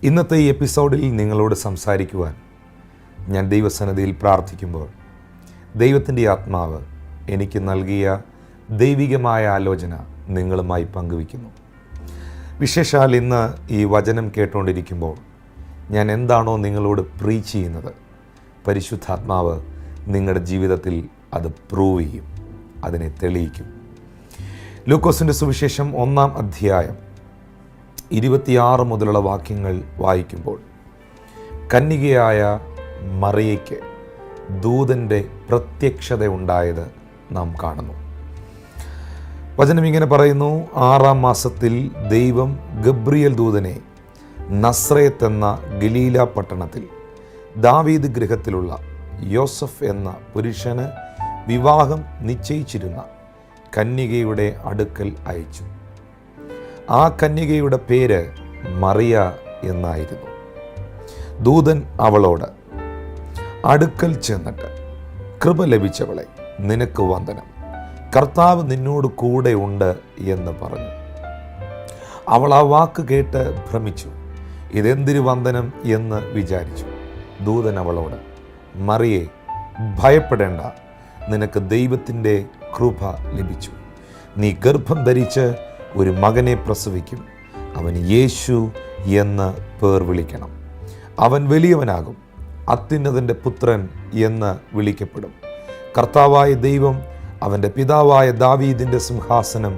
ഇന്നത്തെ ഈ എപ്പിസോഡിൽ നിങ്ങളോട് സംസാരിക്കുവാൻ ഞാൻ ദൈവസന്നിധിയിൽ പ്രാർത്ഥിക്കുമ്പോൾ ദൈവത്തിൻ്റെ ആത്മാവ് എനിക്ക് നൽകിയ ദൈവികമായ ആലോചന നിങ്ങളുമായി പങ്കുവയ്ക്കുന്നു. വിശേഷാൽ ഇന്ന് ഈ വചനം കേട്ടുകൊണ്ടിരിക്കുമ്പോൾ ഞാൻ എന്താണോ നിങ്ങളോട് പ്രീച്ച് ചെയ്യുന്നത്, പരിശുദ്ധാത്മാവ് നിങ്ങളുടെ ജീവിതത്തിൽ അത് പ്രൂവ് ചെയ്യും, അതിനെ തെളിയിക്കും. ലൂക്കോസിൻ്റെ സുവിശേഷം 1-ാം അധ്യായം 26 മുതലുള്ള വാക്യങ്ങൾ വായിക്കുമ്പോൾ കന്യകയായ മറിയയ്ക്ക് ദൂതൻ്റെ പ്രത്യക്ഷത ഉണ്ടായത് നാം കാണുന്നു. വചനം ഇങ്ങനെ പറയുന്നു: 6-ാം മാസത്തിൽ ദൈവം ഗബ്രിയേൽ ദൂതനെ നസ്രയത്ത് എന്ന ഗലീല പട്ടണത്തിൽ ദാവീദ് ഗൃഹത്തിലുള്ള യോസഫ് എന്ന പുരുഷന് വിവാഹം നിശ്ചയിച്ചിരുന്ന കന്യകയുടെ അടുക്കൽ അയച്ചു. ആ കന്യകയുടെ പേര് മറിയ എന്നായിരുന്നു. ദൂതൻ അവളോട്, അടുക്കൽ ചെന്നിട്ട്, കൃപ ലഭിച്ചവളെ, നിനക്ക് വന്ദനം, കർത്താവ് നിന്നോട് കൂടെ ഉണ്ട് എന്ന് പറഞ്ഞു. അവൾ ആ വാക്ക് കേട്ട് ഭ്രമിച്ചു, ഇതെന്തൊരു വന്ദനം എന്ന് വിചാരിച്ചു. ദൂതൻ അവളോട്, മറിയേ, ഭയപ്പെടേണ്ട, നിനക്ക് ദൈവത്തിൻ്റെ കൃപ ലഭിച്ചു. നീ ഗർഭം ധരിച്ച് ഒരു മകനെ പ്രസവിക്കും. അവൻ യേശു എന്ന് പേർ വിളിക്കണം. അവൻ വലിയവനാകും, അത്യുന്നതൻ്റെ പുത്രൻ എന്ന് വിളിക്കപ്പെടും. കർത്താവായ ദൈവം അവൻ്റെ പിതാവായ ദാവീദിൻ്റെ സിംഹാസനം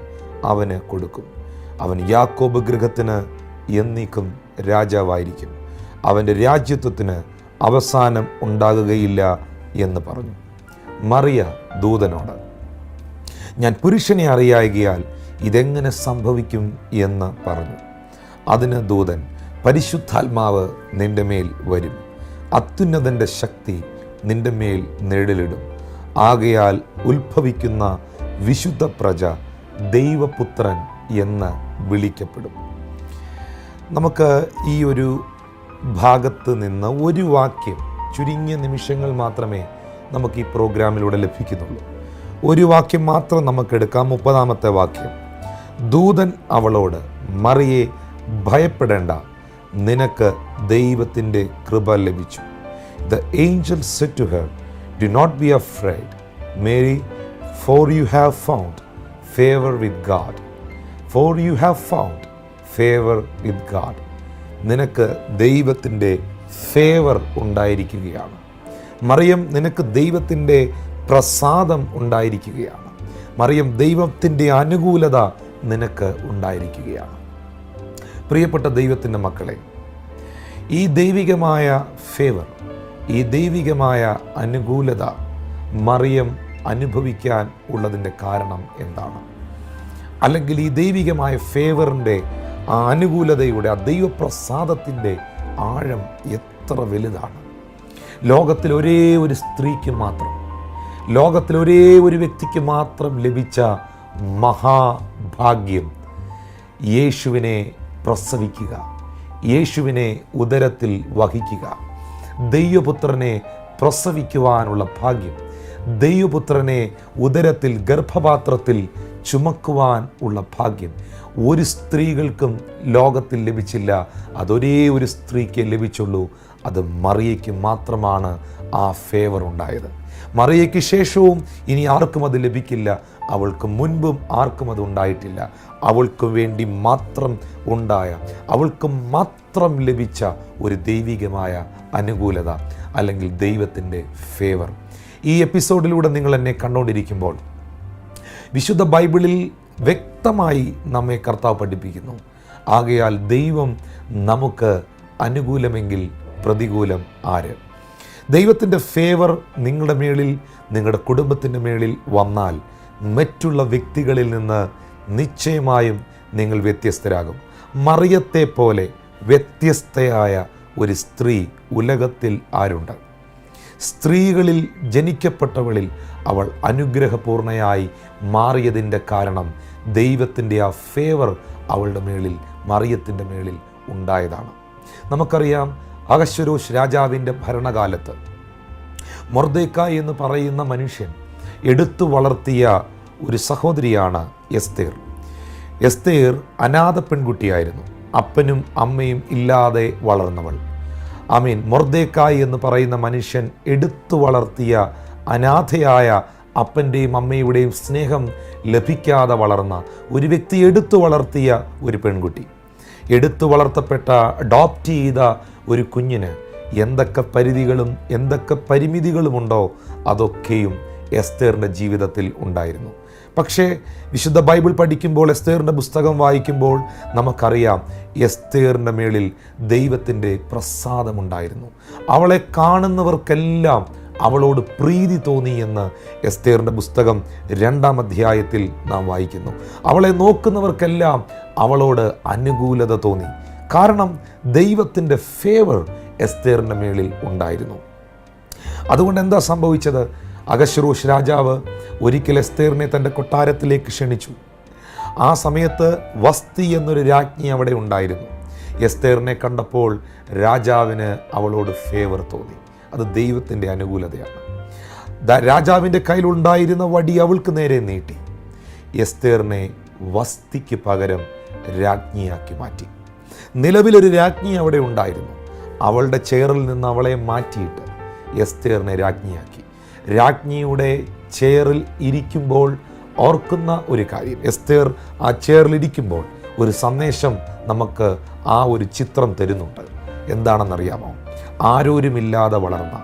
അവന് കൊടുക്കും. അവൻ യാക്കോബ് ഗൃഹത്തിന് എന്നേക്കും രാജാവായിരിക്കും. അവൻ്റെ രാജ്യത്വത്തിന് അവസാനം ഉണ്ടാകുകയില്ല എന്ന് പറഞ്ഞു. മറിയ ദൂതനോട്, ഞാൻ പുരുഷനെ അറിയായികയാൽ ഇതെങ്ങനെ സംഭവിക്കും എന്ന് പറഞ്ഞു. അതിന് ദൂതൻ, പരിശുദ്ധാത്മാവ് നിന്റെ മേൽ വരും, അത്യുന്നതൻ്റെ ശക്തി നിന്റെ മേൽ നിഴലിടും. ആകയാൽ ഉത്ഭവിക്കുന്ന വിശുദ്ധ പ്രജ ദൈവപുത്രൻ എന്ന് വിളിക്കപ്പെടും. നമുക്ക് ഈ ഒരു ഭാഗത്ത് നിന്ന് ഒരു വാക്യം, ചുരുങ്ങിയ നിമിഷങ്ങൾ മാത്രമേ നമുക്ക് ഈ പ്രോഗ്രാമിലൂടെ ലഭിക്കുന്നുള്ളൂ. ഒരു വാക്യം മാത്രം നമുക്കെടുക്കാം. 30-ാമത്തെ വാക്യം: ദൂതൻ അവളോട്, മറിയേ, ഭയപ്പെടേണ്ട, നിനക്ക് ദൈവത്തിൻ്റെ കൃപ ലഭിച്ചു. The angel said to her, do not be afraid, Mary, for you have found favor with God. For you have found favor with God. നിനക്ക് ദൈവത്തിൻ്റെ ഫേവർ ഉണ്ടായിരിക്കുകയാണ്. മറിയം, നിനക്ക് ദൈവത്തിൻ്റെ പ്രസാദം ഉണ്ടായിരിക്കുകയാണ്. മറിയം, ദൈവത്തിൻ്റെ അനുകൂലത നിനക്ക് ഉണ്ടായിരിക്കുകയാണ്. പ്രിയപ്പെട്ട ദൈവത്തിൻ്റെ മക്കളെ, ഈ ദൈവികമായ ഫേവർ, ഈ ദൈവികമായ അനുകൂലത മറിയം അനുഭവിക്കാൻ ഉള്ളതിൻ്റെ കാരണം എന്താണ്? അല്ലെങ്കിൽ ഈ ദൈവികമായ ഫേവറിൻ്റെ, ആ അനുകൂലതയുടെ, ആ ദൈവപ്രസാദത്തിൻ്റെ ആഴം എത്ര വലുതാണ്! ലോകത്തിൽ ഒരേ ഒരു സ്ത്രീക്ക് മാത്രം, ലോകത്തിൽ ഒരേ ഒരു വ്യക്തിക്ക് മാത്രം ലഭിച്ച മഹാഭാഗ്യം യേശുവിനെ പ്രസവിക്കുക, യേശുവിനെ ഉദരത്തിൽ വഹിക്കുക, ദൈവപുത്രനെ പ്രസവിക്കുവാനുള്ള ഭാഗ്യം, ദൈവപുത്രനെ ഉദരത്തിൽ ഗർഭപാത്രത്തിൽ ചുമക്കുവാൻ ഉള്ള ഭാഗ്യം ഒരു സ്ത്രീകൾക്കും ലോകത്തിൽ ലഭിച്ചില്ല. അതൊരേ ഒരു സ്ത്രീക്ക് ലഭിച്ചുള്ളൂ. അത് മറിയയ്ക്ക് മാത്രമാണ് ആ ഫേവർ ഉണ്ടായത്. മറിയയ്ക്ക് ശേഷവും ഇനി ആർക്കും അത് ലഭിക്കില്ല. അവൾക്ക് മുൻപും ആർക്കും അത് ഉണ്ടായിട്ടില്ല. അവൾക്ക് വേണ്ടി മാത്രം ഉണ്ടായ, അവൾക്ക് മാത്രം ലഭിച്ച ഒരു ദൈവികമായ അനുകൂലത, അല്ലെങ്കിൽ ദൈവത്തിൻ്റെ ഫേവർ. ഈ എപ്പിസോഡിലൂടെ നിങ്ങൾ എന്നെ കണ്ടുകൊണ്ടിരിക്കുമ്പോൾ വിശുദ്ധ ബൈബിളിൽ വ്യക്തമായി നമ്മെ കർത്താവ് പഠിപ്പിക്കുന്നു. ആകയാൽ ദൈവം നമുക്ക് അനുകൂലമെങ്കിൽ പ്രതികൂലം ആര്? ദൈവത്തിൻ്റെ ഫേവർ നിങ്ങളുടെ മേളിൽ, നിങ്ങളുടെ കുടുംബത്തിൻ്റെ മേളിൽ വന്നാൽ മറ്റുള്ള വ്യക്തികളിൽ നിന്ന് നിശ്ചയമായും നിങ്ങൾ വ്യത്യസ്തരാകും. മറിയത്തെ പോലെ വ്യത്യസ്തയായ ഒരു സ്ത്രീ ഉലകത്തിൽ ആരുണ്ട്? സ്ത്രീകളിൽ ജനിക്കപ്പെട്ടവളിൽ അവൾ അനുഗ്രഹപൂർണയായി മാറിയതിൻ്റെ കാരണം ദൈവത്തിൻ്റെ ആ ഫേവർ അവളുടെ മേളിൽ, മറിയത്തിൻ്റെ മേളിൽ ഉണ്ടായതാണ്. നമുക്കറിയാം, അഹശ്വേരോശ് രാജാവിൻ്റെ ഭരണകാലത്ത് മൊർദെഖായി എന്ന് പറയുന്ന മനുഷ്യൻ എടുത്തു വളർത്തിയ ഒരു സഹോദരിയാണ് എസ്തേർ. എസ്തേർ അനാഥ പെൺകുട്ടിയായിരുന്നു. അപ്പനും അമ്മയും ഇല്ലാതെ വളർന്നവൾ. ആമീൻ. മൊർദെഖായി എന്ന് പറയുന്ന മനുഷ്യൻ എടുത്തു വളർത്തിയ അനാഥയായ അപ്പൻ്റെയും അമ്മയുടെയും സ്നേഹം ലഭിക്കാതെ വളർന്ന ഒരു വ്യക്തി, എടുത്തു വളർത്തിയ ഒരു പെൺകുട്ടി, എടുത്തു വളർത്തപ്പെട്ട അഡോപ്റ്റ് ചെയ്ത ഒരു കുഞ്ഞിന് എന്തൊക്കെ പരിധികളും എന്തൊക്കെ പരിമിതികളുമുണ്ടോ അതൊക്കെയും എസ്തേറിൻ്റെ ജീവിതത്തിൽ ഉണ്ടായിരുന്നു. പക്ഷേ വിശുദ്ധ ബൈബിൾ പഠിക്കുമ്പോൾ, എസ്തേറിൻ്റെ പുസ്തകം വായിക്കുമ്പോൾ നമുക്കറിയാം എസ്തേറിൻ്റെ മേളിൽ ദൈവത്തിൻ്റെ പ്രസാദമുണ്ടായിരുന്നു. അവളെ കാണുന്നവർക്കെല്ലാം അവളോട് പ്രീതി തോന്നി എന്ന് എസ്തേറിൻ്റെ പുസ്തകം 2-ാം അധ്യായത്തിൽ നാം വായിക്കുന്നു. അവളെ നോക്കുന്നവർക്കെല്ലാം അവളോട് അനുകൂലത തോന്നി. കാരണം ദൈവത്തിൻ്റെ ഫേവർ എസ്തേറിൻ്റെ മേളിൽ ഉണ്ടായിരുന്നു. അതുകൊണ്ട് എന്താ സംഭവിച്ചത്? അഹശ്വേരോശ് രാജാവ് ഒരിക്കൽ എസ്തേറിനെ തൻ്റെ കൊട്ടാരത്തിലേക്ക് ക്ഷണിച്ചു. ആ സമയത്ത് വസ്തി എന്നൊരു രാജ്ഞി അവിടെ ഉണ്ടായിരുന്നു. എസ്തേറിനെ കണ്ടപ്പോൾ രാജാവിന് അവളോട് ഫേവർ തോന്നി. അത് ദൈവത്തിൻ്റെ അനുകൂലതയാണ്. രാജാവിൻ്റെ കയ്യിലുണ്ടായിരുന്ന വടി അവൾക്ക് നേരെ നീട്ടി എസ്തേറിനെ വസ്തിക്ക് പകരം രാജ്ഞിയാക്കി മാറ്റി. നിലവിലൊരു രാജ്ഞി അവിടെ ഉണ്ടായിരുന്നു. അവളുടെ ചെയറിൽ നിന്ന് അവളെ മാറ്റിയിട്ട് എസ്തേറിനെ രാജ്ഞിയാക്കി. രാജ്ഞിയുടെ ചെയറിൽ ഇരിക്കുമ്പോൾ ഓർക്കുന്ന ഒരു കാര്യം, എസ്തേർ ആ ചെയറിലിരിക്കുമ്പോൾ ഒരു സന്ദേശം നമുക്ക് ആ ഒരു ചിത്രം തരുന്നുണ്ട്. എന്താണെന്നറിയാമോ? ആരോരുമില്ലാതെ വളർന്ന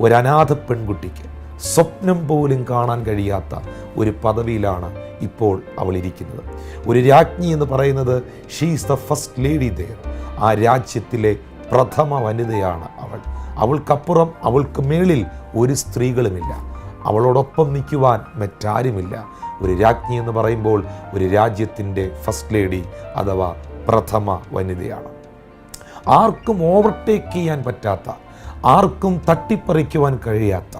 ഒരു അനാഥ പെൺകുട്ടിക്ക് സ്വപ്നം പോലും കാണാൻ കഴിയാത്ത ഒരു പദവിയിലാണ് ഇപ്പോൾ അവൾ ഇരിക്കുന്നത്. ഒരു രാജ്ഞി എന്ന് പറയുന്നത് she is the first lady there. ആ രാജ്യത്തിലെ പ്രഥമ വനിതയാണ് അവൾ. അവൾക്കപ്പുറം, അവൾക്ക് മേളിൽ ഒരു സ്ത്രീകളുമില്ല. അവളോടൊപ്പം നിൽക്കുവാൻ മറ്റാരുമില്ല. ഒരു രാജ്ഞി എന്ന് പറയുമ്പോൾ ഒരു രാജ്യത്തിൻ്റെ ഫസ്റ്റ് ലേഡി അഥവാ പ്രഥമ വനിതയാണ്. ആർക്കും ഓവർടേക്ക് ചെയ്യാൻ പറ്റാത്ത, ആർക്കും തട്ടിപ്പറിക്കുവാൻ കഴിയാത്ത,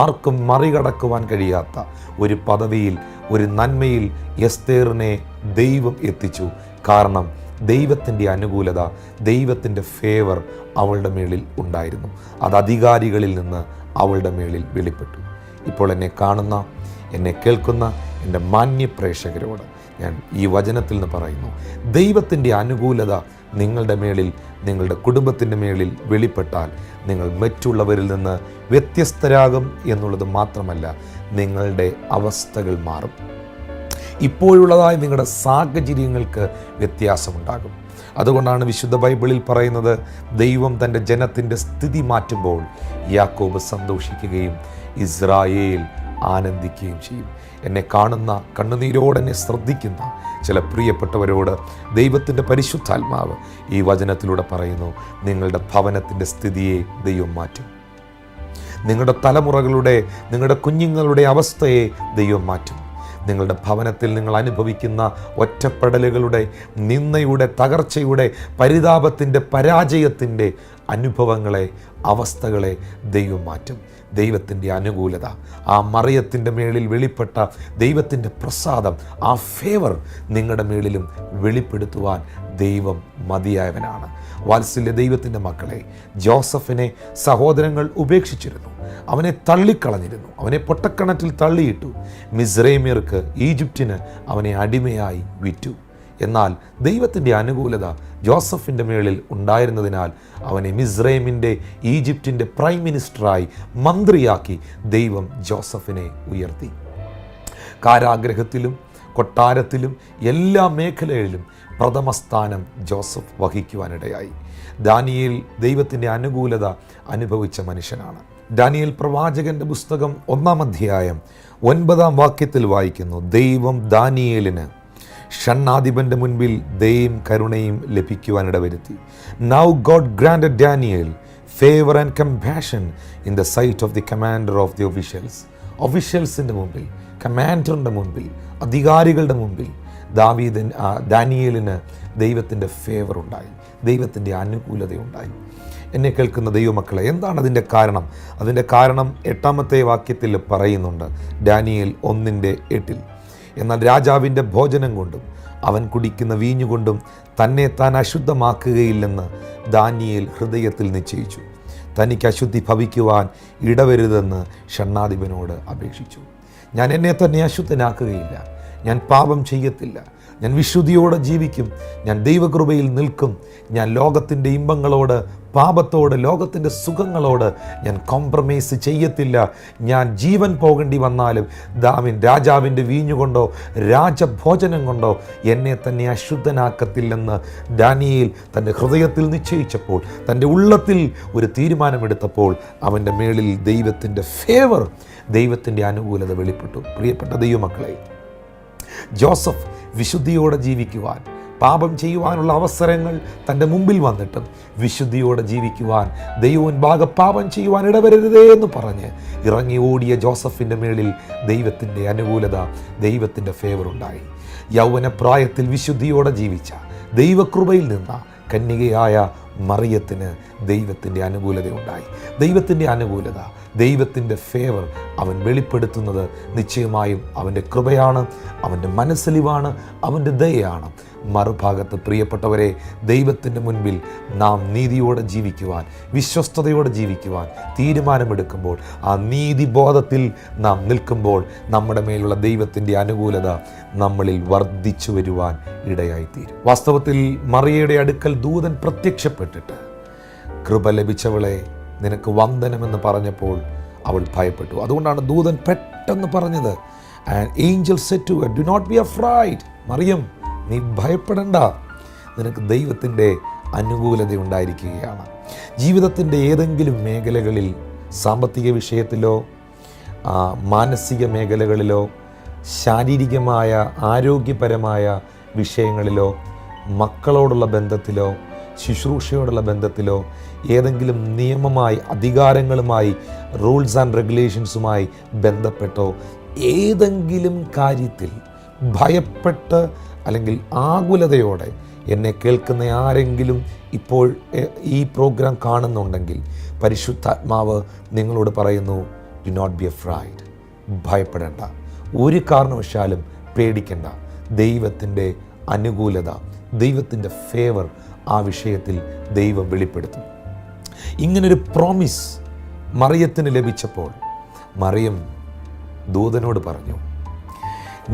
ആർക്കും മറികടക്കുവാൻ കഴിയാത്ത ഒരു പദവിയിൽ, ഒരു നന്മയിൽ എസ്തേറിനെ ദൈവം എത്തിച്ചു. കാരണം ദൈവത്തിൻ്റെ അനുകൂലത, ദൈവത്തിൻ്റെ ഫേവർ അവളുടെ മേളിൽ ഉണ്ടായിരുന്നു. അത് അധികാരികളിൽ നിന്ന് അവളുടെ മേളിൽ വെളിപ്പെട്ടു. ഇപ്പോൾ എന്നെ കാണുന്ന, എന്നെ കേൾക്കുന്ന എൻ്റെ മാന്യ പ്രേക്ഷകരോട് ഞാൻ ഈ വചനത്തിൽ നിന്ന് പറയുന്നു, ദൈവത്തിൻ്റെ അനുകൂലത നിങ്ങളുടെ മേളിൽ, നിങ്ങളുടെ കുടുംബത്തിൻ്റെ മേളിൽ വെളിപ്പെട്ടാൽ നിങ്ങൾ മറ്റുള്ളവരിൽ നിന്ന് വ്യത്യസ്തരാകും എന്നുള്ളത് മാത്രമല്ല, നിങ്ങളുടെ അവസ്ഥകൾ മാറും. ഇപ്പോഴുള്ളതായ നിങ്ങളുടെ സാഹചര്യങ്ങൾക്ക് വ്യത്യാസമുണ്ടാകും. അതുകൊണ്ടാണ് വിശുദ്ധ ബൈബിളിൽ പറയുന്നത്, ദൈവം തൻ്റെ ജനത്തിൻ്റെ സ്ഥിതി മാറ്റുമ്പോൾ യാക്കോബ് സന്തോഷിക്കുകയും ഇസ്രായേൽ ആനന്ദിക്കുകയും ചെയ്യും. എന്നെ കാണുന്ന, കണ്ണുനീരോടെ എന്നെ ശ്രദ്ധിക്കുന്ന ചില പ്രിയപ്പെട്ടവരോട് ദൈവത്തിൻ്റെ പരിശുദ്ധാത്മാവ് ഈ വചനത്തിലൂടെ പറയുന്നു, നിങ്ങളുടെ ഭവനത്തിൻ്റെ സ്ഥിതിയെ ദൈവം മാറ്റും. നിങ്ങളുടെ തലമുറകളുടെ, നിങ്ങളുടെ കുഞ്ഞുങ്ങളുടെ അവസ്ഥയെ ദൈവം മാറ്റും. നിങ്ങളുടെ ഭവനത്തിൽ നിങ്ങൾ അനുഭവിക്കുന്ന ഒറ്റപ്പെടലുകളുടെ, നിന്ദയുടെ, തകർച്ചയുടെ, പരിതാപത്തിൻ്റെ, പരാജയത്തിൻ്റെ അനുഭവങ്ങളെ, അവസ്ഥകളെ ദൈവം മാറ്റും. ദൈവത്തിൻ്റെ അനുകൂലത, ആ മറിയത്തിൻ്റെ മേളിൽ വെളിപ്പെട്ട ദൈവത്തിൻ്റെ പ്രസാദം, ആ ഫേവർ നിങ്ങളുടെ മേളിലും വെളിപ്പെടുത്തുവാൻ ദൈവം മതിയായവനാണ്. വാത്സല്യ ദൈവത്തിൻ്റെ മക്കളെ, ജോസഫിനെ സഹോദരങ്ങൾ ഉപേക്ഷിച്ചിരുന്നു. അവനെ തള്ളിക്കളഞ്ഞിരുന്നു. അവനെ പൊട്ടക്കിണറ്റിൽ തള്ളിയിട്ടു. മിസ്രൈമ്യർക്ക്, ഈജിപ്തിന് അവനെ അടിമയായി വിറ്റു. എന്നാൽ ദൈവത്തിൻ്റെ അനുകൂലത ജോസഫിൻ്റെ മേളിൽ ഉണ്ടായിരുന്നതിനാൽ അവനെ മിസ്രൈമിൻ്റെ, ഈജിപ്തിൻ്റെ പ്രൈം മിനിസ്റ്ററായി, മന്ത്രിയാക്കി ദൈവം ജോസഫിനെ ഉയർത്തി. കാരാഗ്രഹത്തിലും കൊട്ടാരത്തിലും എല്ലാ മേഖലകളിലും പ്രഥമ സ്ഥാനം ജോസഫ് വഹിക്കുവാനിടയായി. ദാനിയേൽ ദൈവത്തിൻ്റെ അനുകൂലത അനുഭവിച്ച മനുഷ്യനാണ്. ദാനിയേൽ പ്രവാചകന്റെ പുസ്തകം 1-ാം അധ്യായം 9-ാം വാക്യത്തിൽ വായിക്കുന്നു, ദൈവം ദാനിയേലിന് ഷണ്ണാധിപന്റെ മുൻപിൽ ദയയും കരുണയും ലഭിക്കുവാനിട വരുത്തി. Now God granted Daniel favour and compassion in the sight of the commander of the officials. ഒഫീഷ്യൽസിൻ്റെ മുമ്പിൽ, കമാൻഡറിൻ്റെ മുൻപിൽ, അധികാരികളുടെ മുമ്പിൽ ദാനിയേലിന് ദൈവത്തിൻ്റെ ഫേവർ ഉണ്ടായി, ദൈവത്തിൻ്റെ അനുകൂലതയുണ്ടായി. എന്നെ കേൾക്കുന്ന ദൈവമക്കളെ, എന്താണ് അതിൻ്റെ കാരണം? അതിൻ്റെ കാരണം 8-ാമത്തെ വാക്യത്തിൽ പറയുന്നുണ്ട്, ദാനിയേൽ 1:8. എന്നാൽ രാജാവിൻ്റെ ഭോജനം കൊണ്ടും അവൻ കുടിക്കുന്ന വീഞ്ഞുകൊണ്ടും തന്നെ താൻ അശുദ്ധമാക്കുകയില്ലെന്ന് ദാനിയേൽ ഹൃദയത്തിൽ നിശ്ചയിച്ചു. തനിക്ക് അശുദ്ധി ഭവിക്കുവാൻ ഇടവരുതെന്ന് ഷണ്ണാധിപനോട് അപേക്ഷിച്ചു. ഞാൻ എന്നെ തന്നെ അശുദ്ധനാക്കുകയില്ല, ഞാൻ പാപം ചെയ്യത്തില്ല, ഞാൻ വിശുദ്ധിയോടെ ജീവിക്കും, ഞാൻ ദൈവകൃപയിൽ നിൽക്കും, ഞാൻ ലോകത്തിൻ്റെ ഇമ്പങ്ങളോട്, പാപത്തോട്, ലോകത്തിൻ്റെ സുഖങ്ങളോട് ഞാൻ കോംപ്രമൈസ് ചെയ്യത്തില്ല. ഞാൻ ജീവൻ പോകേണ്ടി വന്നാലും രാജാവിൻ്റെ വീഞ്ഞുകൊണ്ടോ രാജഭോജനം കൊണ്ടോ എന്നെ തന്നെ അശുദ്ധനാക്കത്തില്ലെന്ന് ദാനിയേൽ തൻ്റെ ഹൃദയത്തിൽ നിശ്ചയിച്ചപ്പോൾ, തൻ്റെ ഉള്ളത്തിൽ ഒരു തീരുമാനമെടുത്തപ്പോൾ അവൻ്റെ മേളിൽ ദൈവത്തിൻ്റെ ഫേവർ, ദൈവത്തിൻ്റെ അനുകൂലത വെളിപ്പെട്ടു. പ്രിയപ്പെട്ട ദൈവമക്കളെ, ജോസഫ് വിശുദ്ധിയോടെ ജീവിക്കുവാൻ, പാപം ചെയ്യുവാനുള്ള അവസരങ്ങൾ തൻ്റെ മുമ്പിൽ വന്നിട്ടും വിശുദ്ധിയോടെ ജീവിക്കുവാൻ, ദൈവമുൻപാകെ പാപം ചെയ്യുവാൻ ഇടവരരുതേ എന്ന് പറഞ്ഞ് ഇറങ്ങി ഓടിയ ജോസഫിൻ്റെ മേളിൽ ദൈവത്തിൻ്റെ അനുകൂലത, ദൈവത്തിൻ്റെ ഫേവർ ഉണ്ടായി. യൗവനപ്രായത്തിൽ വിശുദ്ധിയോടെ ജീവിച്ച, ദൈവകൃപയിൽ നിന്ന കന്യകയായ മറിയത്തിന് ദൈവത്തിൻ്റെ അനുകൂലത ഉണ്ടായി. ദൈവത്തിൻ്റെ അനുകൂലത, ദൈവത്തിൻ്റെ ഫേവർ അവൻ വെളിപ്പെടുത്തുന്നത് നിശ്ചയമായും അവൻ്റെ കൃപയാണ്, അവൻ്റെ മനസ്സലിവാണ്, അവൻ്റെ ദയയാണ്. മറുഭാഗത്ത് പ്രിയപ്പെട്ടവരെ, ദൈവത്തിൻ്റെ മുൻപിൽ നാം നീതിയോടെ ജീവിക്കുവാൻ, വിശ്വസ്തയോടെ ജീവിക്കുവാൻ തീരുമാനമെടുക്കുമ്പോൾ, ആ നീതിബോധത്തിൽ നാം നിൽക്കുമ്പോൾ നമ്മുടെ മേലുള്ള ദൈവത്തിൻ്റെ അനുകൂലത നമ്മളിൽ വർദ്ധിച്ചു വരുവാൻ ഇടയായിത്തീരും. വാസ്തവത്തിൽ മറിയയുടെ അടുക്കൽ ദൂതൻ പ്രത്യക്ഷപ്പെട്ടിട്ട്, കൃപ ലഭിച്ചവളെ നിനക്ക് വന്ദനമെന്ന് പറഞ്ഞപ്പോൾ അവൾ ഭയപ്പെട്ടു. അതുകൊണ്ടാണ് ദൂതൻ പെട്ടെന്ന് പറഞ്ഞത്, and angel said to her, do not be afraid. Mariyam, നീ ഭയപ്പെടണ്ട, നിനക്ക് ദൈവത്തിൻ്റെ അനുകൂലത ഉണ്ടായിരിക്കുകയാണ്. ജീവിതത്തിൻ്റെ ഏതെങ്കിലും മേഖലകളിൽ, സാമ്പത്തിക വിഷയത്തിലോ മാനസിക മേഖലകളിലോ ശാരീരികമായ ആരോഗ്യപരമായ വിഷയങ്ങളിലോ മക്കളോടുള്ള ബന്ധത്തിലോ ശുശ്രൂഷയോടുള്ള ബന്ധത്തിലോ ഏതെങ്കിലും നിയമമായി, അധികാരങ്ങളുമായി, റൂൾസ് ആൻഡ് റെഗുലേഷൻസുമായി ബന്ധപ്പെട്ടോ ഏതെങ്കിലും കാര്യത്തിൽ ഭയപ്പെട്ട് അല്ലെങ്കിൽ ആകുലതയോടെ എന്നെ കേൾക്കുന്ന ആരെങ്കിലും ഇപ്പോൾ ഈ പ്രോഗ്രാം കാണുന്നുണ്ടെങ്കിൽ പരിശുദ്ധാത്മാവ് നിങ്ങളോട് പറയുന്നു, ഡു നോട്ട് ബി അഫ്രൈഡ്. ഭയപ്പെടേണ്ട, ഒരു കാരണവശാലും പേടിക്കേണ്ട. ദൈവത്തിൻ്റെ അനുകൂലത, ദൈവത്തിൻ്റെ ഫേവർ ആ വിഷയത്തിൽ ദൈവം വെളിപ്പെടുത്തും. ഇങ്ങനൊരു പ്രോമിസ് മറിയത്തിന് ലഭിച്ചപ്പോൾ മറിയം ദൂതനോട് പറഞ്ഞു,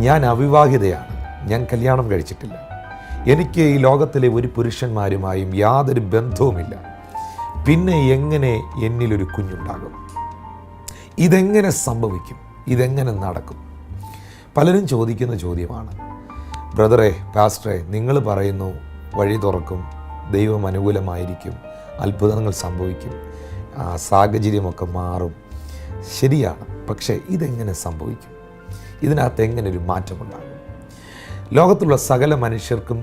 ഞാൻ അവിവാഹിതയാണ്, ഞാൻ കല്യാണം കഴിച്ചിട്ടില്ല, എനിക്ക് ഈ ലോകത്തിലെ ഒരു പുരുഷന്മാരുമായും യാതൊരു ബന്ധവുമില്ല, പിന്നെ എങ്ങനെ എന്നിലൊരു കുഞ്ഞുണ്ടാകും? ഇതെങ്ങനെ സംഭവിക്കും? ഇതെങ്ങനെ നടക്കും? പലരും ചോദിക്കുന്ന ചോദ്യമാണ്. ബ്രദറെ, പാസ്റ്ററെ, നിങ്ങൾ പറയുന്നു വഴി തുറക്കും, ദൈവം അനുകൂലമായിരിക്കും, അത്ഭുതങ്ങൾ സംഭവിക്കും, സാഹചര്യമൊക്കെ മാറും. ശരിയാണ്, പക്ഷേ ഇതെങ്ങനെ സംഭവിക്കും? ഇതിനകത്ത് എങ്ങനെ ഒരു മാറ്റമുണ്ടാകും? ലോകത്തുള്ള സകല മനുഷ്യർക്കും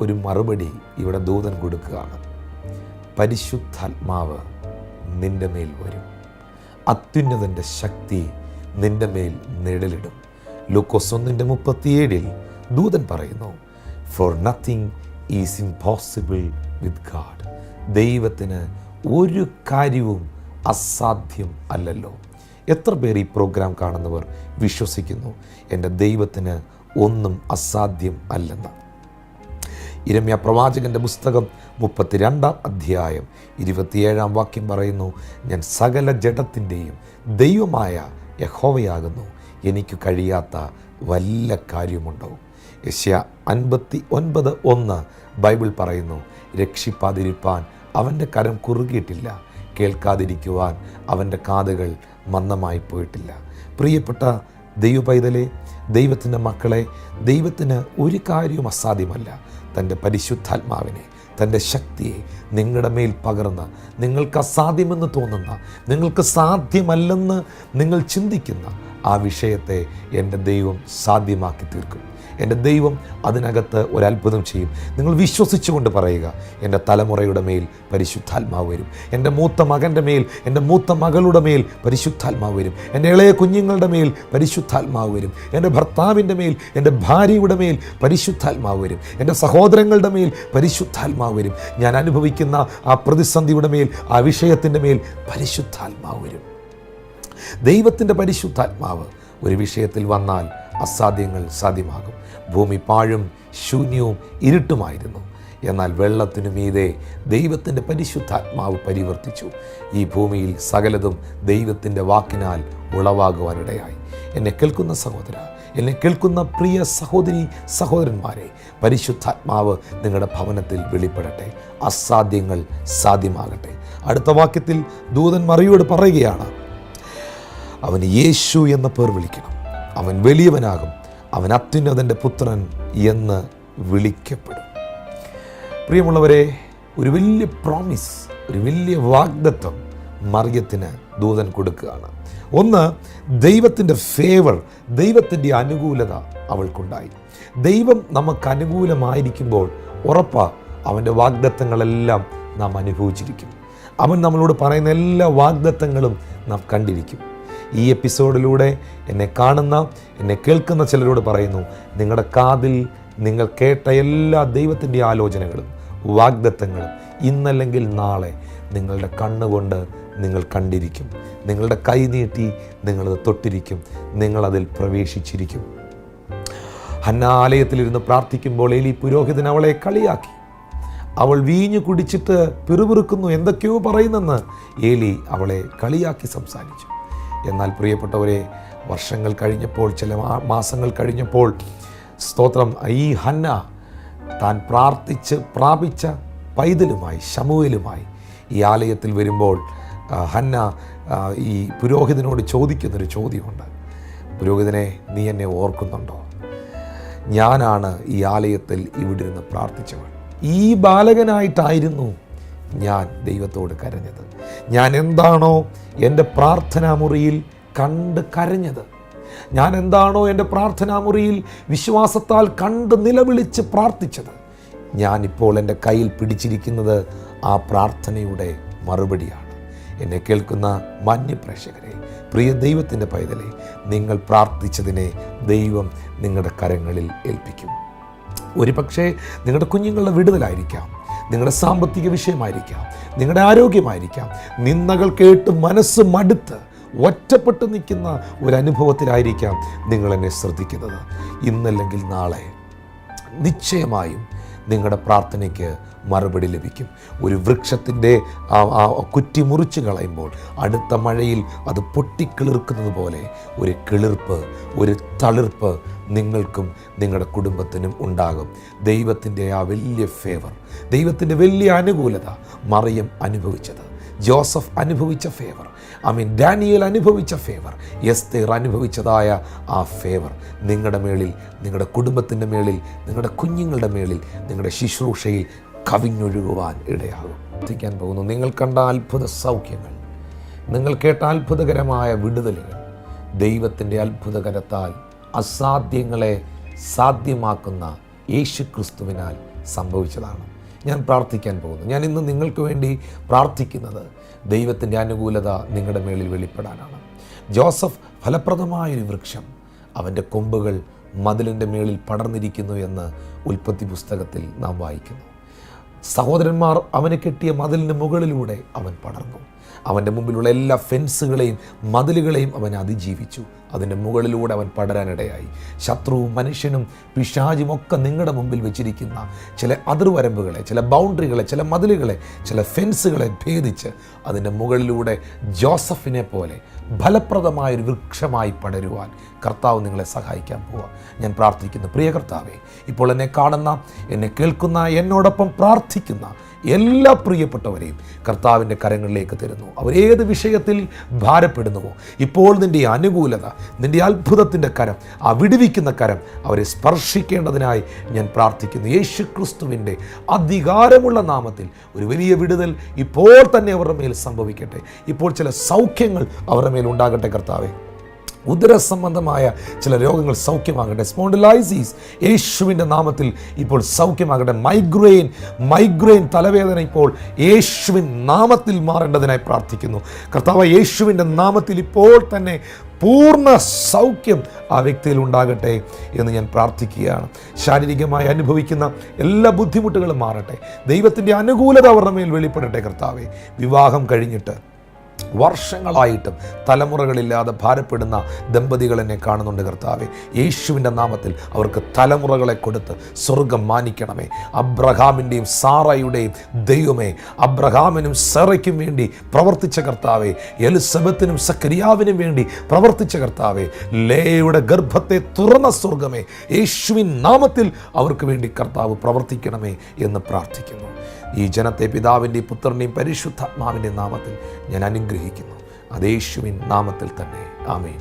ഒരു മറുപടി ഇവിടെ ദൂതൻ കൊടുക്കുകയാണ്. പരിശുദ്ധാത്മാവ് നിൻ്റെ മേൽ വരും, അത്യുന്നതൻ്റെ ശക്തി നിൻ്റെ മേൽ നിഴലിടും. ലൂക്കോസ് 1:37 ദൂതൻ പറയുന്നു, for nothing is impossible with God. ദൈവത്തിന് ഒരു കാര്യവും അസാധ്യം അല്ലല്ലോ. എത്ര പേർ ഈ പ്രോഗ്രാം കാണുന്നവർ വിശ്വസിക്കുന്നു എൻ്റെ ദൈവത്തിന് ഒന്നും അസാധ്യം അല്ലെന്ന്? യിരെമ്യാ പ്രവാചകൻ്റെ പുസ്തകം 32-ാം അധ്യായം 27-ാം വാക്യം പറയുന്നു, ഞാൻ സകല ജഡത്തിൻ്റെയും ദൈവമായ യഹോവയാകുന്നു, എനിക്ക് കഴിയാത്ത വല്ല കാര്യമുണ്ടോ? യെശയ്യാ 59:1 ബൈബിൾ പറയുന്നു, രക്ഷിപ്പാതിരിപ്പാൻ അവൻ്റെ കരം കുറുകിയിട്ടില്ല, കേൾക്കാതിരിക്കുവാൻ അവൻ്റെ കാതുകൾ മന്ദമായി പോയിട്ടില്ല. പ്രിയപ്പെട്ട ദൈവപൈതലേ, ദൈവത്തിൻ്റെ മക്കളെ, ദൈവത്തിന് ഒരു കാര്യവും അസാധ്യമല്ല. തൻ്റെ പരിശുദ്ധാത്മാവിനെ, തൻ്റെ ശക്തിയെ നിങ്ങളുടെ മേൽ പകർന്ന് നിങ്ങൾക്ക് അസാധ്യമെന്ന് തോന്നുന്ന, നിങ്ങൾക്ക് സാധ്യമല്ലെന്ന് നിങ്ങൾ ചിന്തിക്കുന്ന ആ വിഷയത്തെ എൻ്റെ ദൈവം സാധ്യമാക്കി തീർക്കും. എൻ്റെ ദൈവം അതിനകത്ത് ഒരത്ഭുതം ചെയ്യും. നിങ്ങൾ വിശ്വസിച്ചുകൊണ്ട് പറയുക, എൻ്റെ തലമുറയുടെ മേൽ പരിശുദ്ധാത്മാവ് വരും, എൻ്റെ മൂത്ത മകൻ്റെ മേൽ, എൻ്റെ മൂത്ത മകളുടെ മേൽ പരിശുദ്ധാത്മാവ് വരും, എൻ്റെ ഇളയ കുഞ്ഞുങ്ങളുടെ മേൽ പരിശുദ്ധാത്മാവ് വരും, എൻ്റെ ഭർത്താവിൻ്റെ മേൽ, എൻ്റെ ഭാര്യയുടെ മേൽ പരിശുദ്ധാത്മാവ് വരും, എൻ്റെ സഹോദരങ്ങളുടെ മേൽ പരിശുദ്ധാത്മാവ് വരും. ഞാൻ അനുഭവിക്കുന്ന ആ പ്രതിസന്ധിയുടെ മേൽ, ആ വിഷയത്തിൻ്റെ മേൽ പരിശുദ്ധാത്മാവ് വരും. ദൈവത്തിൻ്റെ പരിശുദ്ധാത്മാവ് ഒരു വിഷയത്തിൽ വന്നാൽ അസാധ്യങ്ങൾ സാധ്യമാകും. ഭൂമി പാഴും ശൂന്യവും ഇരുട്ടുമായിരുന്നു, എന്നാൽ വെള്ളത്തിനു മീതെ ദൈവത്തിൻ്റെ പരിശുദ്ധാത്മാവ് പരിവർത്തിച്ചു. ഈ ഭൂമിയിൽ സകലതും ദൈവത്തിൻ്റെ വാക്കിനാൽ ഉളവാകുവാനിടയായി. എന്നെ കേൾക്കുന്ന സഹോദര, എന്നെ കേൾക്കുന്ന പ്രിയ സഹോദരി സഹോദരന്മാരെ, പരിശുദ്ധാത്മാവ് നിങ്ങളുടെ ഭവനത്തിൽ വെളിപ്പെടട്ടെ. അസാധ്യങ്ങൾ സാധ്യമാകട്ടെ. അടുത്ത വാക്യത്തിൽ ദൂതൻ മറിയോട് പറയുകയാണ്, അവന് യേശു എന്ന പേർ വിളിക്കണം, അവൻ വലിയവനാകും, അവൻ അത്യുന്നതൻ്റെ പുത്രൻ എന്ന് വിളിക്കപ്പെടും. പ്രിയമുള്ളവരെ, ഒരു വലിയ പ്രോമിസ്, ഒരു വലിയ വാഗ്ദത്തം മറിയത്തിന് ദൂതൻ കൊടുക്കുകയാണ്. ഒന്ന്, ദൈവത്തിൻ്റെ ഫേവർ, ദൈവത്തിൻ്റെ അനുകൂലത അവൾക്കുണ്ടായി. ദൈവം നമുക്ക് അനുകൂലമായിരിക്കുമ്പോൾ ഉറപ്പാ അവൻ്റെ വാഗ്ദത്തങ്ങളെല്ലാം നാം അനുഭവിച്ചിരിക്കും. അവൻ നമ്മളോട് പറയുന്ന എല്ലാ വാഗ്ദത്തങ്ങളും നാം കണ്ടിരിക്കും. ഈ എപ്പിസോഡിലൂടെ എന്നെ കാണുന്ന, എന്നെ കേൾക്കുന്ന ചിലരോട് പറയുന്നു, നിങ്ങളുടെ കാതിൽ നിങ്ങൾ കേട്ട എല്ലാ ദൈവത്തിൻ്റെ ആലോചനകളും വാഗ്ദത്തങ്ങളും ഇന്നല്ലെങ്കിൽ നാളെ നിങ്ങളുടെ കണ്ണുകൊണ്ട് നിങ്ങൾ കണ്ടിരിക്കും. നിങ്ങളുടെ കൈ നീട്ടി നിങ്ങളത് തൊട്ടിരിക്കും, നിങ്ങളതിൽ പ്രവേശിച്ചിരിക്കും. ഹന്ന ആലയത്തിലിരുന്ന് പ്രാർത്ഥിക്കുമ്പോൾ ഏലി പുരോഹിതൻ അവളെ കളിയാക്കി. അവൾ വീഞ്ഞു കുടിച്ചിട്ട് പിറുപിറുക്കുന്നു, എന്തൊക്കെയോ പറയുന്നെന്ന് ഏലി അവളെ കളിയാക്കി സംസാരിച്ചു. എന്നാൽ പ്രിയപ്പെട്ടവരെ, വർഷങ്ങൾ കഴിഞ്ഞപ്പോൾ, ചില മാസങ്ങൾ കഴിഞ്ഞപ്പോൾ, സ്തോത്രം, ഈ ഹന്ന താൻ പ്രാർത്ഥിച്ച് പ്രാപിച്ച പൈതലുമായി, ശമൂവേലുമായി ഈ ആലയത്തിൽ വരുമ്പോൾ ഹന്ന ഈ പുരോഹിതനോട് ചോദിക്കുന്നൊരു ചോദ്യമുണ്ട്. പുരോഹിതനെ, നീ എന്നെ ഓർക്കുന്നുണ്ടോ? ഞാനാണ് ഈ ആലയത്തിൽ ഇവിടെ ഇരുന്ന് പ്രാർത്ഥിച്ചവൾ. ഈ ബാലകനായിട്ടായിരുന്നു ഞാൻ ദൈവത്തോട് കരഞ്ഞത്. ഞാൻ എന്താണോ എൻ്റെ പ്രാർത്ഥനാമുറിയിൽ കണ്ട് കരഞ്ഞത്, ഞാൻ എന്താണോ എൻ്റെ പ്രാർത്ഥനാമുറിയിൽ വിശ്വാസത്താൽ കണ്ട് നിലവിളിച്ച് പ്രാർത്ഥിച്ചത്, ഞാനിപ്പോൾ എൻ്റെ കയ്യിൽ പിടിച്ചിരിക്കുന്നത് ആ പ്രാർത്ഥനയുടെ മറുപടിയാണ്. എന്നെ കേൾക്കുന്ന മാന്യപ്രേക്ഷകരെ, പ്രിയ ദൈവത്തിൻ്റെ പൈതലെ, നിങ്ങൾ പ്രാർത്ഥിച്ചതിനെ ദൈവം നിങ്ങളുടെ കരങ്ങളിൽ ഏൽപ്പിക്കും. ഒരുപക്ഷെ നിങ്ങളുടെ കുഞ്ഞുങ്ങളുടെ വിടുതലായിരിക്കാം, നിങ്ങളുടെ സാമ്പത്തിക വിഷയമായിരിക്കാം, നിങ്ങളുടെ ആരോഗ്യമായിരിക്കാം. നിന്ദകൾ കേട്ട് മനസ്സ് മടുത്ത് ഒറ്റപ്പെട്ട് നിൽക്കുന്ന ഒരു നിങ്ങൾ എന്നെ ശ്രദ്ധിക്കുന്നത്. ഇന്നല്ലെങ്കിൽ നാളെ നിശ്ചയമായും നിങ്ങളുടെ പ്രാർത്ഥനയ്ക്ക് മറുപടി ലഭിക്കും. ഒരു വൃക്ഷത്തിൻ്റെ കുറ്റി മുറിച്ച് കളയുമ്പോൾ അടുത്ത മഴയിൽ അത് പൊട്ടിക്കിളിർക്കുന്നത് പോലെ ഒരു കിളിർപ്പ്, ഒരു തളിർപ്പ് നിങ്ങൾക്കും നിങ്ങളുടെ കുടുംബത്തിനും ഉണ്ടാകും. ദൈവത്തിൻ്റെ ആ വലിയ ഫേവർ, ദൈവത്തിൻ്റെ വലിയ അനുകൂലത മറിയം അനുഭവിച്ചത്, ജോസഫ് അനുഭവിച്ച ഫേവർ, ഡാനിയേൽ അനുഭവിച്ച ഫേവർ, എസ്തേർ അനുഭവിച്ചതായ ആ ഫേവർ നിങ്ങളുടെ മേളിൽ, നിങ്ങളുടെ കുടുംബത്തിൻ്റെ മേളിൽ, നിങ്ങളുടെ കുഞ്ഞുങ്ങളുടെ മേളിൽ, നിങ്ങളുടെ ശുശ്രൂഷയിൽ കവിഞ്ഞൊഴുകുവാൻ ഇടയാകും. എത്തിക്കാൻ പോകുന്നു. നിങ്ങൾ കണ്ട അത്ഭുത സൗഖ്യങ്ങൾ, നിങ്ങൾ കേട്ട അത്ഭുതകരമായ വിടുതലുകൾ ദൈവത്തിൻ്റെ അത്ഭുതകരത്താൽ അസാധ്യങ്ങളെ സാധ്യമാക്കുന്ന യേശുക്രിസ്തുവിനാൽ സംഭവിച്ചതാണ്. ഞാൻ പ്രാർത്ഥിക്കാൻ പോകുന്നു. ഞാൻ ഇന്ന് നിങ്ങൾക്ക് വേണ്ടി പ്രാർത്ഥിക്കുന്നത് ദൈവത്തിൻ്റെ അനുകൂലത നിങ്ങളുടെ മേളിൽ വെളിപ്പെടാനാണ്. ജോസഫ് ഫലപ്രദമായൊരു വൃക്ഷം, അവൻ്റെ കൊമ്പുകൾ മതിലിൻ്റെ മേളിൽ പടർന്നിരിക്കുന്നു എന്ന് ഉൽപ്പത്തി പുസ്തകത്തിൽ നാം വായിക്കുന്നു. സഹോദരന്മാർ അവന് കെട്ടിയ മതിലിന് മുകളിലൂടെ അവൻ പടർന്നു. അവൻ്റെ മുമ്പിലുള്ള എല്ലാ ഫെൻസുകളെയും മതിലുകളെയും അവൻ അതിജീവിച്ചു. അതിൻ്റെ മുകളിലൂടെ അവൻ പടരാനിടയായി. ശത്രുവും മനുഷ്യനും പിശാചും ഒക്കെ നിങ്ങളുടെ മുമ്പിൽ വെച്ചിരിക്കുന്ന ചില അതിർവരമ്പുകളെ, ചില ബൗണ്ടറികളെ, ചില മതിലുകളെ, ചില ഫെൻസുകളെ ഭേദിച്ച് അതിൻ്റെ മുകളിലൂടെ ജോസഫിനെ പോലെ ഫലപ്രദമായൊരു വൃക്ഷമായി പടരുവാൻ കർത്താവ് നിങ്ങളെ സഹായിക്കാൻ പോവുക. ഞാൻ പ്രാർത്ഥിക്കുന്നു. പ്രിയ കർത്താവേ, ഇപ്പോൾ എന്നെ കാണുന്ന, എന്നെ കേൾക്കുന്ന, എന്നോടൊപ്പം പ്രാർത്ഥിക്കുന്ന എല്ലാ പ്രിയപ്പെട്ടവരെയും കർത്താവിൻ്റെ കരങ്ങളിലേക്ക് തരുന്നു. അവരേത് വിഷയത്തിൽ ഭാരപ്പെടുന്നുവോ, ഇപ്പോൾ നിൻ്റെ അനുകൂലത, നിൻ്റെ അത്ഭുതത്തിൻ്റെ കരം, ആ വിടുവിക്കുന്ന കരം അവരെ സ്പർശിക്കേണ്ടതിനായി ഞാൻ പ്രാർത്ഥിക്കുന്നു. യേശുക്രിസ്തുവിൻ്റെ അധികാരമുള്ള നാമത്തിൽ ഒരു വലിയ വിടുതൽ ഇപ്പോൾ തന്നെ അവരുടെ മേൽ സംഭവിക്കട്ടെ. ഇപ്പോൾ ചില സൗഖ്യങ്ങൾ അവരുടെ മേൽ ഉണ്ടാകട്ടെ കർത്താവേ. ഉദരസംബന്ധമായ ചില രോഗങ്ങൾ സൗഖ്യമാകട്ടെ. സ്പോണ്ടിലൈസിസ് യേശുവിൻ്റെ നാമത്തിൽ ഇപ്പോൾ സൗഖ്യമാകട്ടെ. മൈഗ്രെയിൻ തലവേദന ഇപ്പോൾ യേശുവിൻ നാമത്തിൽ മാറേണ്ടതിനായി പ്രാർത്ഥിക്കുന്നു. കർത്താവ്, യേശുവിൻ്റെ നാമത്തിൽ ഇപ്പോൾ തന്നെ പൂർണ്ണ സൗഖ്യം ആ വ്യക്തിയിൽ ഉണ്ടാകട്ടെ എന്ന് ഞാൻ പ്രാർത്ഥിക്കുകയാണ്. ശാരീരികമായി അനുഭവിക്കുന്ന എല്ലാ ബുദ്ധിമുട്ടുകളും മാറട്ടെ. ദൈവത്തിൻ്റെ അനുകൂലത അവരുടെ മേൽ വെളിപ്പെടട്ടെ കർത്താവേ. വിവാഹം കഴിഞ്ഞിട്ട് വർഷങ്ങളായിട്ടും തലമുറകളില്ലാതെ ഭാരപ്പെടുന്ന ദമ്പതികൾ എന്നെ കാണുന്നുണ്ട് കർത്താവേ. യേശുവിൻ്റെ നാമത്തിൽ അവർക്ക് തലമുറകളെ കൊടുത്ത് സ്വർഗം മാനിക്കണമേ. അബ്രഹാമിൻ്റെയും സാറയുടെയും ദൈവമേ, അബ്രഹാമിനും സാറയ്ക്കും വേണ്ടി പ്രവർത്തിച്ച കർത്താവേ, എലിസബത്തിനും സക്കരിയാവിനും വേണ്ടി പ്രവർത്തിച്ച കർത്താവേ, ലേയുടെ ഗർഭത്തെ തുറന്ന സ്വർഗമേ, യേശുവിൻ നാമത്തിൽ അവർക്ക് വേണ്ടി കർത്താവ് പ്രവർത്തിക്കണമേ എന്ന് പ്രാർത്ഥിക്കുന്നു. ഈ ജനത്തെ പിതാവിൻ്റെയും പുത്രൻ്റെയും പരിശുദ്ധാത്മാവിൻ്റെ നാമത്തിൽ ഞാൻ അനുഗ്രഹിക്കുന്നു. അത് യേശുവിൻ നാമത്തിൽ തന്നെ. ആമേൻ.